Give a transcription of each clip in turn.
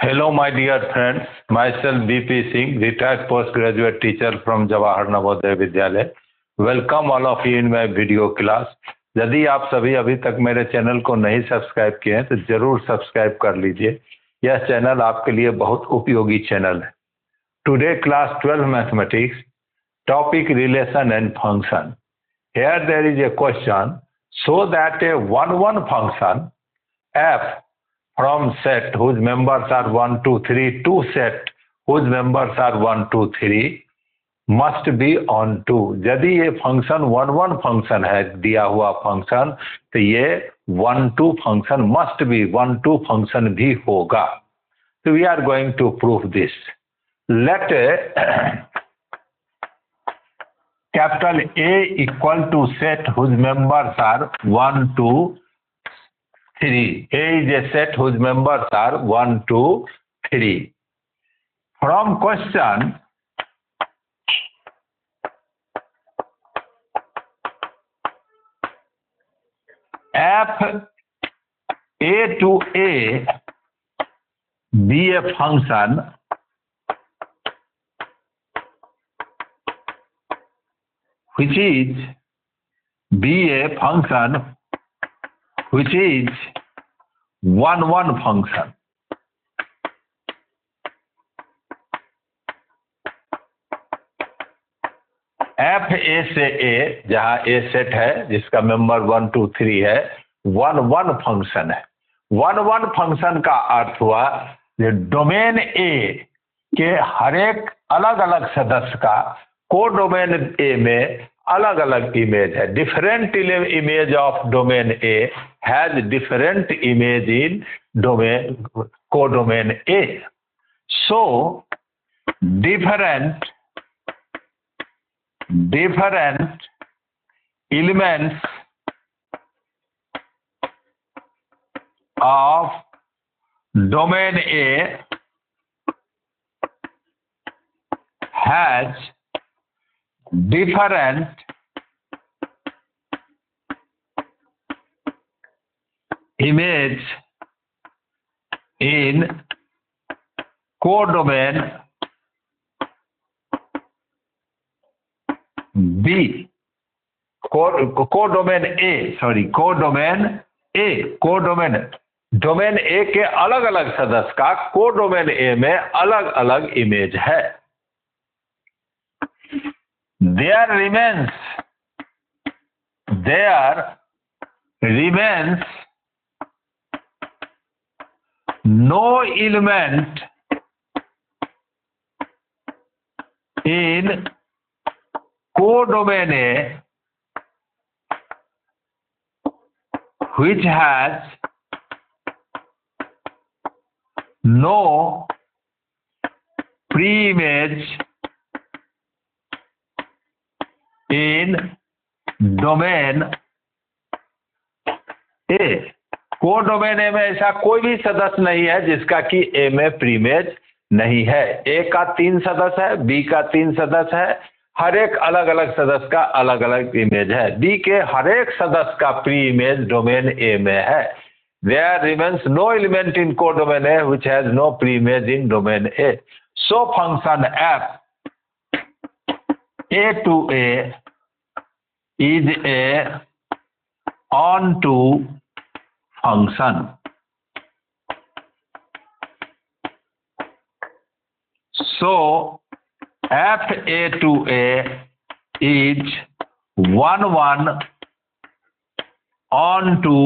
Hello, my dear friends. Myself BP Singh, retired postgraduate teacher from Jawahar Navodaya Vidyalaya. Welcome all of you in my video class. यदि आप सभी अभी तक मेरे channel को नहीं सब्सक्राइब किए हैं तो जरूर सब्सक्राइब कर लीजिए। यह चैनल आपके लिए बहुत उपयोगी चैनल है। Today class 12 mathematics, topic relation and function. Here there is a question. So that a one function f from set whose members are 1, 2, 3 to set whose members are 1, 2, 3 must be on 2। यदि ये function one function है, दिया हुआ function, तो ये 1, 2 function must be 1, 2 function भी होगा। तो we are going to prove this. Let capital A equal to set whose members are 1, 2, 3। A is a set whose members are 1, 2, 3। From question, f A to A be a function which is one function। F A से ए, जहां ए set है जिसका member 1, 2, 3 है, one function है। One function का अर्थ हुआ domain A के हर एक अलग अलग सदस्य का कोडोमेन ए में अलग अलग इमेज है। Different image of domain A has different image in domain codomain A. So different elements of domain A has different image in codomain B, codomain domain A के अलग अलग सदस्य का कोडोमेन ए में अलग अलग इमेज है। There remains no element in codomain A which has no preimage in domain A। Codomain A में ऐसा कोई भी सदस्य नहीं है जिसका कि ए में प्रीमेज नहीं है। ए का 3 सदस्य है, बी का 3 सदस्य है, हर एक अलग अलग सदस्य का अलग अलग इमेज है। डी के हर एक सदस्य का प्री इमेज डोमेन ए में है। There remains no element in codomain A which has no pre-image in domain A। So function f A to A is a onto function। So f A to A is one onto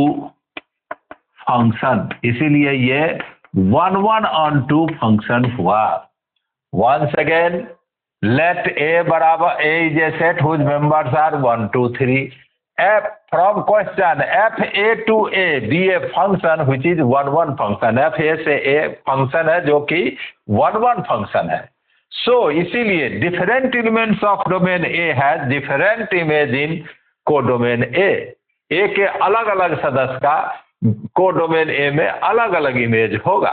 function, इसीलिए ये one onto function हुआ। Once again, let A बराबर A is a set whose members are 1, 2, 3। F from question f A to A be a function which is one function. f A से A function है जो कि one function है। So इसीलिए different elements of domain A has different image in codomain A. A के अलग अलग सदस्य का कोडोमेन ए में अलग अलग इमेज होगा।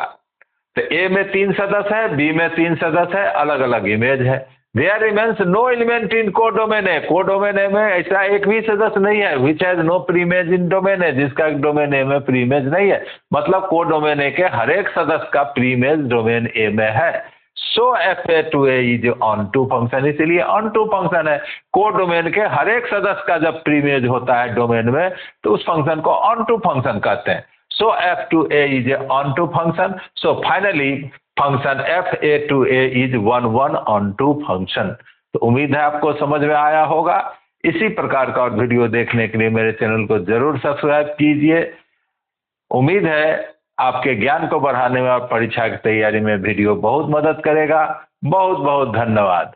तो ए में 3 सदस्य है, बी में 3 सदस्य है, अलग अलग इमेज है। There remains no element in codomain A. Codomain A में ऐसा एक भी सदस्य नहीं है which has no preimage in domain A, जिसका डोमेन ए में प्रीमेज नहीं है। मतलब कोडोमेन ए के हर एक सदस्य का प्रीमेज डोमेन ए में है। So FA2A is onto function, इसलिए ऑन टू फंक्शन है। कोडोमेन के हर एक सदस्य का जब प्रीमेज होता है डोमेन में तो उस फंक्शन को ऑन टू फंक्शन कहते हैं। So F2A is onto function. So finally function FA2A is 1 onto function. तो उम्मीद है आपको समझ में आया होगा। इसी प्रकार का और वीडियो देखने के लिए मेरे चैनल को जरूर सब्सक्राइब कीजिए। उम्मीद है आपके ज्ञान को बढ़ाने में और परीक्षा की तैयारी में वीडियो बहुत मदद करेगा। बहुत बहुत धन्यवाद।